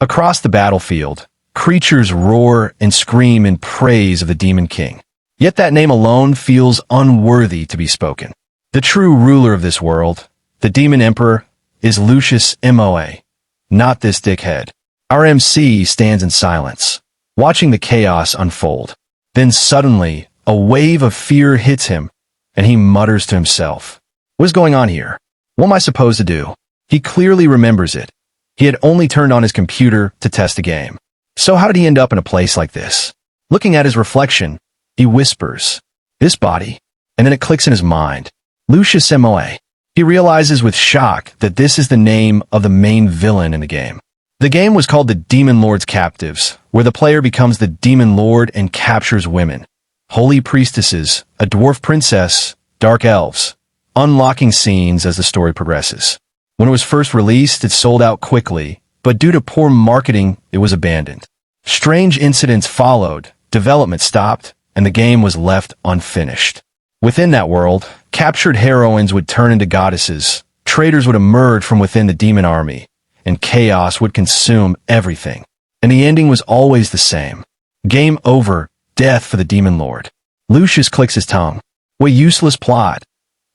Across the battlefield, creatures roar and scream in praise of the Demon King. Yet that name alone feels unworthy to be spoken. The true ruler of this world, the Demon Emperor, is Lucius Moa, not this dickhead. Our MC stands in silence, watching the chaos unfold. Then suddenly, a wave of fear hits him, and he mutters to himself. What is going on here? What am I supposed to do? He clearly remembers it. He had only turned on his computer to test the game. So how did he end up in a place like this? Looking at his reflection, he whispers, "This body," and then it clicks in his mind. Lucius Moa. He realizes with shock that this is the name of the main villain in the game. The game was called the Demon Lord's Captives, where the player becomes the Demon Lord and captures women, holy priestesses, a dwarf princess, dark elves, unlocking scenes as the story progresses. When it was first released, it sold out quickly, but due to poor marketing, it was abandoned. Strange incidents followed, development stopped, and the game was left unfinished. Within that world, captured heroines would turn into goddesses, traitors would emerge from within the demon army, and chaos would consume everything. And the ending was always the same. Game over, death for the Demon Lord. Lucius clicks his tongue. What useless plot.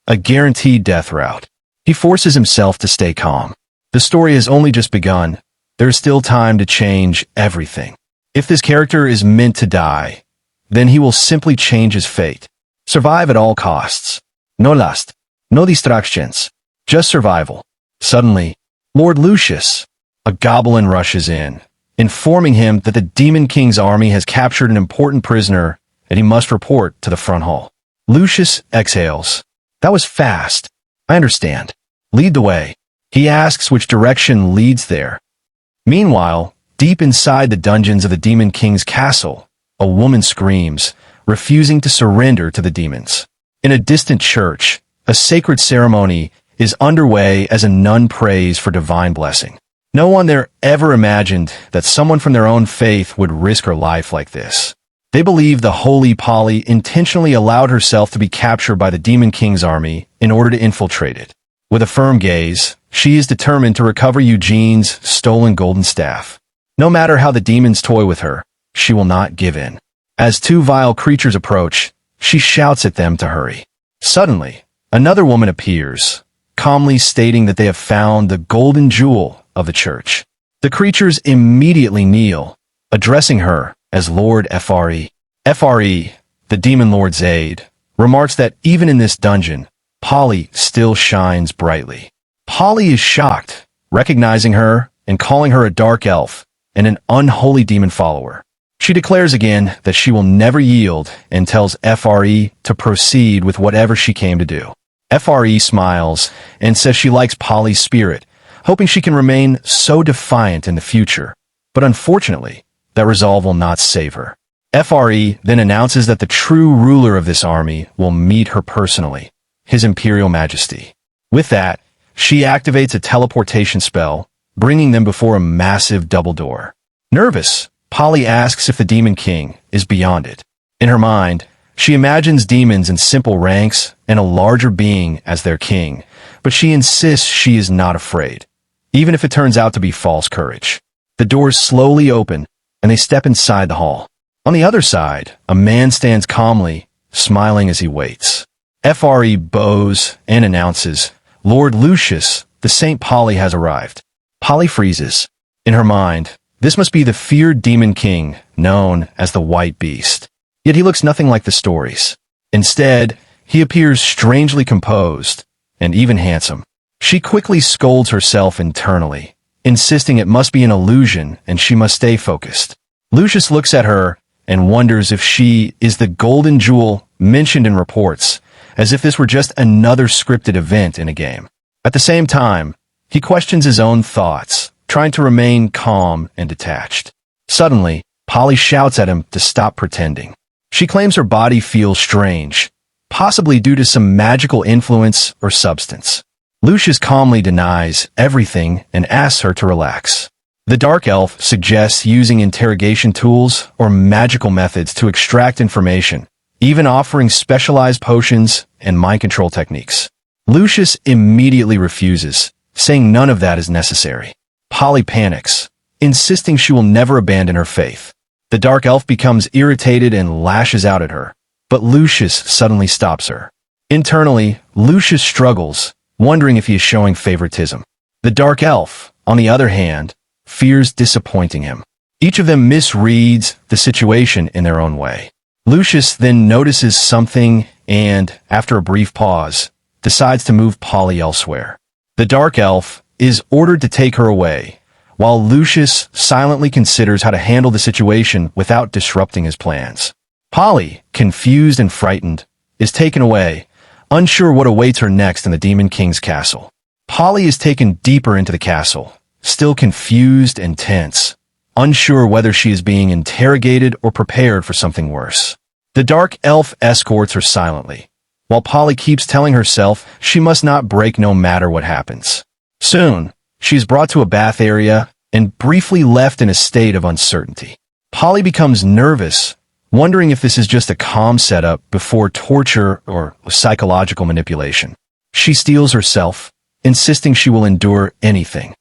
A guaranteed death route. He forces himself to stay calm. The story has only just begun. There is still time to change everything. If this character is meant to die, then he will simply change his fate. Survive at all costs. No lust. No distractions. Just survival. Suddenly, Lord Lucius, a goblin, rushes in, informing him that the Demon King's army has captured an important prisoner and he must report to the front hall. Lucius exhales. That was fast. I understand. Lead the way. He asks which direction leads there. Meanwhile, deep inside the dungeons of the Demon King's castle, a woman screams, refusing to surrender to the demons. In a distant church, a sacred ceremony is underway as a nun prays for divine blessing. No one there ever imagined that someone from their own faith would risk her life like this. They believe the holy Polly intentionally allowed herself to be captured by the Demon King's army in order to infiltrate it. With a firm gaze, she is determined to recover Eugene's stolen golden staff. No matter how the demons toy with her, she will not give in. As two vile creatures approach, she shouts at them to hurry. Suddenly, another woman appears, calmly stating that they have found the golden jewel of the church. The creatures immediately kneel, addressing her as Lord Fre. Fre, the Demon Lord's aide, remarks that even in this dungeon, Polly still shines brightly. Polly is shocked, recognizing her and calling her a dark elf and an unholy demon follower. She declares again that she will never yield and tells Fre to proceed with whatever she came to do. Fre smiles and says she likes Polly's spirit, hoping she can remain so defiant in the future. But unfortunately, that resolve will not save her. Fre then announces that the true ruler of this army will meet her personally, His Imperial Majesty. With that, she activates a teleportation spell, bringing them before a massive double door. Nervous, Polly asks if the Demon King is beyond it. In her mind, she imagines demons in simple ranks and a larger being as their king, but she insists she is not afraid, even if it turns out to be false courage. The doors slowly open, and they step inside the hall. On the other side, a man stands calmly, smiling as he waits. Fre bows and announces, Lord Lucius, the St. Polly has arrived. Polly freezes. In her mind, this must be the feared Demon King, known as the White Beast. Yet he looks nothing like the stories. Instead, he appears strangely composed, and even handsome. She quickly scolds herself internally, insisting it must be an illusion and she must stay focused. Lucius looks at her and wonders if she is the golden jewel mentioned in reports, as if this were just another scripted event in a game. At the same time, he questions his own thoughts, trying to remain calm and detached. Suddenly, Polly shouts at him to stop pretending. She claims her body feels strange, possibly due to some magical influence or substance. Lucius calmly denies everything and asks her to relax. The Dark Elf suggests using interrogation tools or magical methods to extract information, even offering specialized potions and mind control techniques. Lucius immediately refuses, saying none of that is necessary. Polly panics, insisting she will never abandon her faith. The dark elf becomes irritated and lashes out at her, but Lucius suddenly stops her. Internally, Lucius struggles, wondering if he is showing favoritism. The dark elf, on the other hand, fears disappointing him. Each of them misreads the situation in their own way. Lucius then notices something and, after a brief pause, decides to move Polly elsewhere. The dark elf is ordered to take her away, while Lucius silently considers how to handle the situation without disrupting his plans. Polly, confused and frightened, is taken away, unsure what awaits her next in the Demon King's castle. Polly is taken deeper into the castle, still confused and tense, unsure whether she is being interrogated or prepared for something worse. The dark elf escorts her silently, while Polly keeps telling herself she must not break no matter what happens. Soon, she is brought to a bath area and briefly left in a state of uncertainty. Polly becomes nervous, wondering if this is just a calm setup before torture or psychological manipulation. She steels herself, insisting she will endure anything.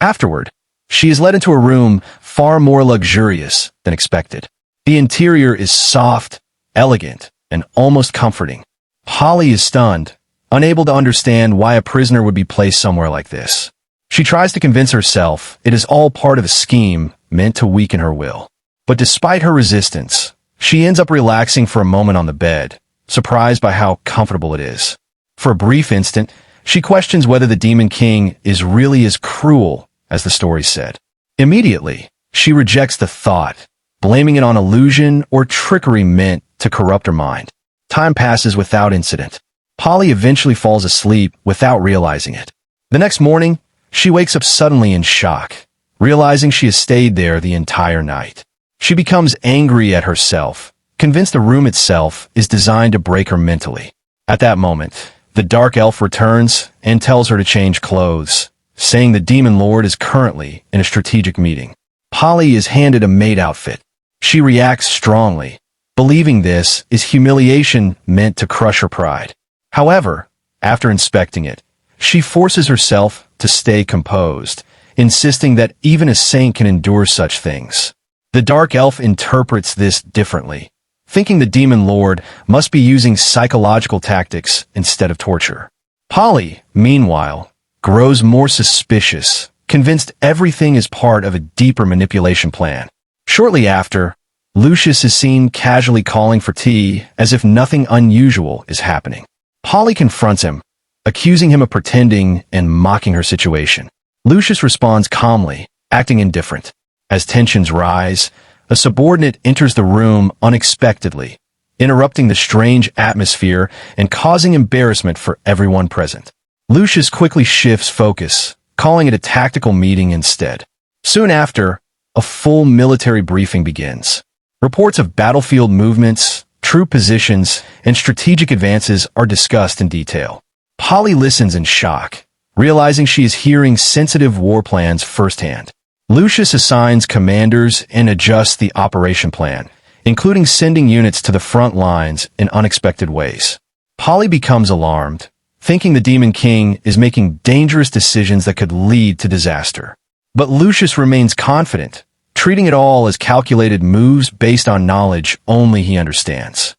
Afterward, she is led into a room far more luxurious than expected. The interior is soft, elegant, and almost comforting. Polly is stunned, unable to understand why a prisoner would be placed somewhere like this. She tries to convince herself it is all part of a scheme meant to weaken her will. But despite her resistance, she ends up relaxing for a moment on the bed, surprised by how comfortable it is. For a brief instant, she questions whether the Demon King is really as cruel as the story said. Immediately, she rejects the thought, blaming it on illusion or trickery meant to corrupt her mind. Time passes without incident. Polly eventually falls asleep without realizing it. The next morning, she wakes up suddenly in shock, realizing she has stayed there the entire night. She becomes angry at herself, convinced the room itself is designed to break her mentally. At that moment, the dark elf returns and tells her to change clothes, saying the demon lord is currently in a strategic meeting. Polly is handed a maid outfit. She reacts strongly, believing this is humiliation meant to crush her pride. However, after inspecting it, she forces herself to stay composed, insisting that even a saint can endure such things. The dark elf interprets this differently, thinking the demon lord must be using psychological tactics instead of torture. Polly, meanwhile, grows more suspicious, convinced everything is part of a deeper manipulation plan. Shortly after, Lucius is seen casually calling for tea as if nothing unusual is happening. Polly confronts him, accusing him of pretending and mocking her situation. Lucius responds calmly, acting indifferent. As tensions rise, a subordinate enters the room unexpectedly, interrupting the strange atmosphere and causing embarrassment for everyone present. Lucius quickly shifts focus, calling it a tactical meeting instead. Soon after, a full military briefing begins. Reports of battlefield movements, troop positions, and strategic advances are discussed in detail. Polly listens in shock, realizing she is hearing sensitive war plans firsthand. Lucius assigns commanders and adjusts the operation plan, including sending units to the front lines in unexpected ways. Polly becomes alarmed, thinking the Demon King is making dangerous decisions that could lead to disaster. But Lucius remains confident, treating it all as calculated moves based on knowledge only he understands.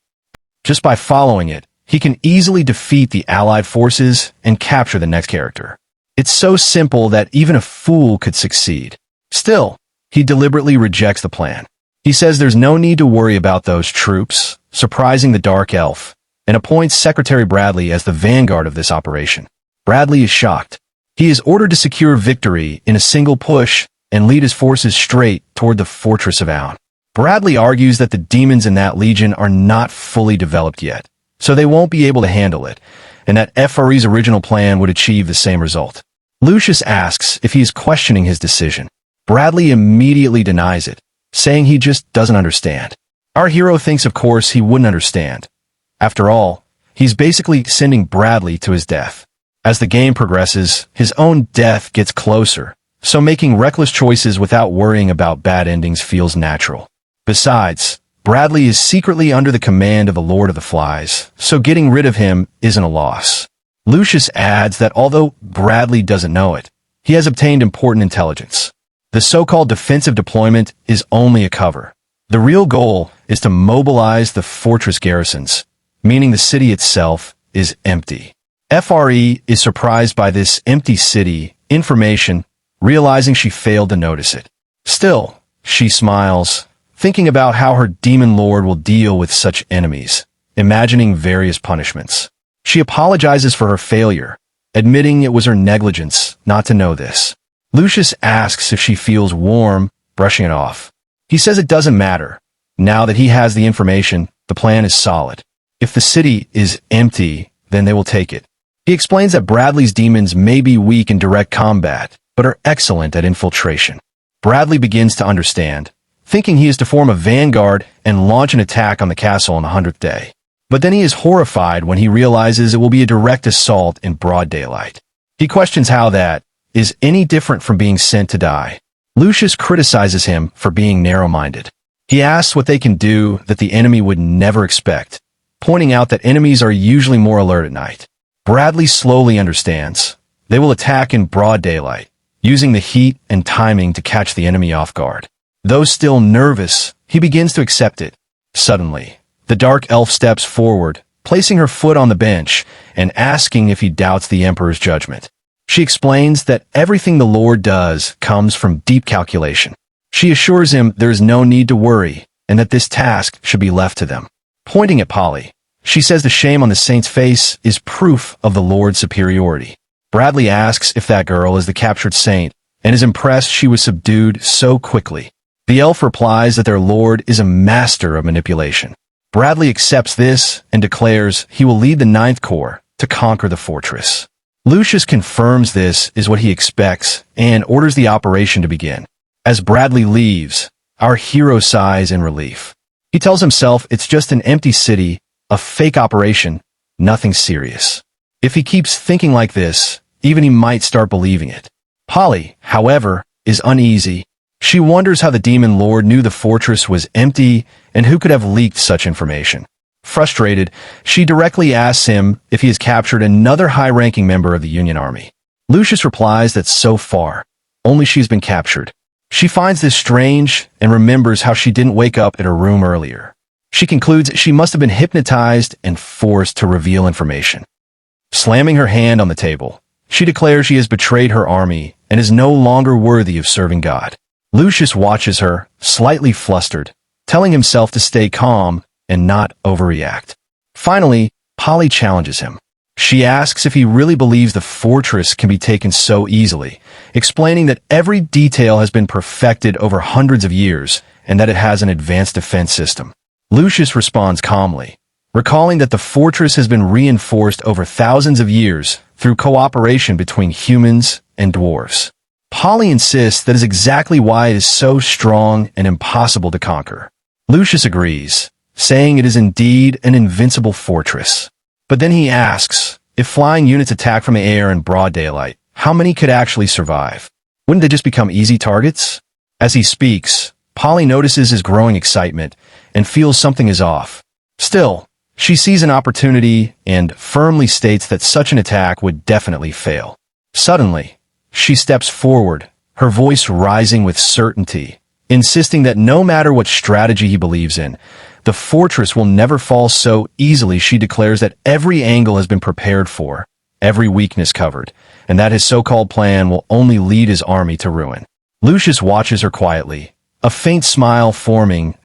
Just by following it, he can easily defeat the allied forces and capture the next character. It's so simple that even a fool could succeed. Still, he deliberately rejects the plan. He says there's no need to worry about those troops, surprising the Dark Elf, and appoints Secretary Bradley as the vanguard of this operation. Bradley is shocked. He is ordered to secure victory in a single push and lead his forces straight toward the Fortress of Aun. Bradley argues that the demons in that legion are not fully developed yet, so they won't be able to handle it, and that FRE's original plan would achieve the same result. Lucius asks if he is questioning his decision. Bradley immediately denies it, saying he just doesn't understand. Our hero thinks, of course, he wouldn't understand. After all, he's basically sending Bradley to his death. As the game progresses, his own death gets closer, so making reckless choices without worrying about bad endings feels natural. Besides, Bradley is secretly under the command of the Lord of the Flies, so getting rid of him isn't a loss. Lucius adds that although Bradley doesn't know it, he has obtained important intelligence. The so-called defensive deployment is only a cover. The real goal is to mobilize the fortress garrisons, meaning the city itself is empty. FRE is surprised by this empty city information, realizing she failed to notice it. Still, she smiles, thinking about how her demon lord will deal with such enemies, imagining various punishments. She apologizes for her failure, admitting it was her negligence not to know this. Lucius asks if she feels warm, brushing it off. He says it doesn't matter. Now that he has the information, the plan is solid. If the city is empty, then they will take it. He explains that Bradley's demons may be weak in direct combat, but are excellent at infiltration. Bradley begins to understand, thinking he is to form a vanguard and launch an attack on the castle on the 100th day. But then he is horrified when he realizes it will be a direct assault in broad daylight. He questions how that is any different from being sent to die. Lucius criticizes him for being narrow-minded. He asks what they can do that the enemy would never expect, pointing out that enemies are usually more alert at night. Bradley slowly understands. They will attack in broad daylight, using the heat and timing to catch the enemy off guard. Though still nervous, he begins to accept it. Suddenly, the dark elf steps forward, placing her foot on the bench and asking if he doubts the Emperor's judgment. She explains that everything the Lord does comes from deep calculation. She assures him there is no need to worry and that this task should be left to them. Pointing at Polly, she says the shame on the saint's face is proof of the Lord's superiority. Bradley asks if that girl is the captured saint and is impressed she was subdued so quickly. The elf replies that their Lord is a master of manipulation. Bradley accepts this and declares he will lead the Ninth Corps to conquer the fortress. Lucius confirms this is what he expects and orders the operation to begin. As Bradley leaves, our hero sighs in relief. He tells himself it's just an empty city, a fake operation, nothing serious. If he keeps thinking like this, even he might start believing it. Polly, however, is uneasy. She wonders how the demon lord knew the fortress was empty and who could have leaked such information. Frustrated, she directly asks him if he has captured another high-ranking member of the Union Army. Lucius replies that so far, only she's been captured. She finds this strange and remembers how she didn't wake up in her room earlier. She concludes she must have been hypnotized and forced to reveal information. Slamming her hand on the table, she declares she has betrayed her army and is no longer worthy of serving God. Lucius watches her, slightly flustered, telling himself to stay calm and not overreact. Finally, Polly challenges him. She asks if he really believes the fortress can be taken so easily, explaining that every detail has been perfected over hundreds of years and that it has an advanced defense system. Lucius responds calmly, recalling that the fortress has been reinforced over thousands of years through cooperation between humans and dwarves. Polly insists that is exactly why it is so strong and impossible to conquer. Lucius agrees, saying it is indeed an invincible fortress. But then he asks, if flying units attack from the air in broad daylight, how many could actually survive? Wouldn't they just become easy targets? As he speaks, Polly notices his growing excitement and feels something is off. Still, she sees an opportunity and firmly states that such an attack would definitely fail. Suddenly, she steps forward, her voice rising with certainty, insisting that no matter what strategy he believes in, the fortress will never fall so easily. She declares that every angle has been prepared for, every weakness covered, and that his so-called plan will only lead his army to ruin. Lucius watches her quietly, a faint smile forming